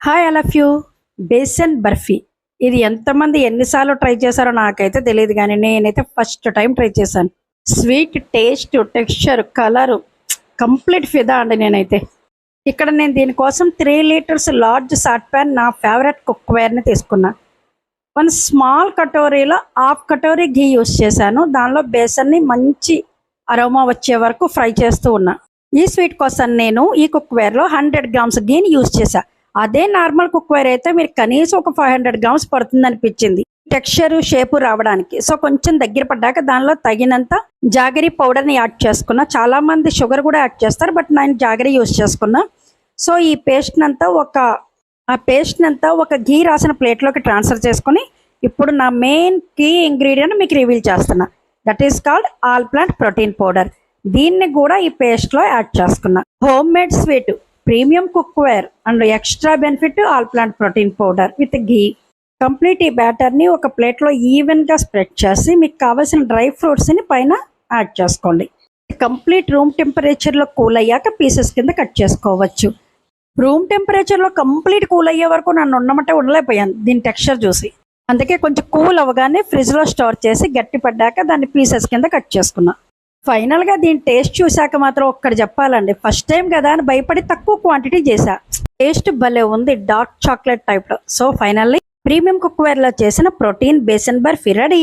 Hi all of you. Besan barfi ఇది ఎంతమంది ఎన్నిసార్లు ట్రై చేశారో నాకైతే తెలియదు, కానీ నేనైతే ఫస్ట్ టైం ట్రై చేశాను. Sweet taste, texture, colour complete ఫిదా అండి. నేనైతే ఇక్కడ నేను దీనికోసం 3 లీటర్స్ లార్జ్ సాట్ ప్యాన్, నా ఫేవరెట్ కుక్వేర్ని తీసుకున్నా. 1 స్మాల్ కటోరీలో హాఫ్ కటోరీ ఘీ యూస్ చేశాను. దానిలో బేసన్ని మంచి అరోమా వచ్చే వరకు ఫ్రై చేస్తూ ఉన్నా. ఈ స్వీట్ కోసం నేను ఈ కుక్వేర్లో 100 గ్రామ్స్ ఘీని యూస్ చేశా. అదే నార్మల్ కుక్వేర్ అయితే మీరు కనీసం ఒక 500 గ్రామ్స్ పడుతుంది అనిపించింది టెక్స్చర్ షేపు రావడానికి. సో కొంచెం దగ్గర పడ్డాక దానిలో తగినంత జాగరీ పౌడర్ని యాడ్ చేసుకున్నా. చాలా మంది షుగర్ కూడా యాడ్ చేస్తారు, బట్ నేను జాగరీ యూస్ చేసుకున్నా. సో ఈ పేస్ట్ నంతా ఒక ఘీ రాసిన ప్లేట్లోకి ట్రాన్స్ఫర్ చేసుకుని ఇప్పుడు నా మెయిన్ కీ ఇంగ్రీడియంట్ మీకు రివీల్ చేస్తున్నా. That is called all plant protein powder. దీన్ని కూడా ఈ పేస్ట్లో యాడ్ చేసుకున్నా. Home made sweet, premium cookware and extra benefit all plant protein powder with ghee. Complete ఈ బ్యాటర్ని ఒక ప్లేట్లో ఈవెన్గా స్ప్రెడ్ చేసి మీకు కావాల్సిన డ్రై ఫ్రూట్స్ని పైన యాడ్ చేసుకోండి. కంప్లీట్ రూమ్ టెంపరేచర్లో కూల్ అయ్యాక పీసెస్ కింద కట్ చేసుకోవచ్చు. రూమ్ టెంపరేచర్లో కంప్లీట్ కూల్ అయ్యే వరకు నన్ను ఉండమంటే ఉండలేకపోయాను దీని టెక్స్చర్ చూసి. అందుకే కొంచెం కూల్ అవ్వగానే ఫ్రిడ్జ్లో స్టోర్ చేసి గట్టి పడ్డాక దాన్ని పీసెస్ కింద కట్ చేసుకున్నా. ఫైనల్గా దీని టేస్ట్ చూశాక మాత్రం ఒక్కటి చెప్పాలండి, ఫస్ట్ టైం కదా అని భయపడి తక్కువ క్వాంటిటీ చేశా. టేస్ట్ భలే ఉంది, డార్క్ చాక్లెట్ టైప్లో. సో ఫైనల్లీ ప్రీమియం కుక్వేర్లో చేసిన ప్రోటీన్ బేసన్ బర్ఫీ రెడీ.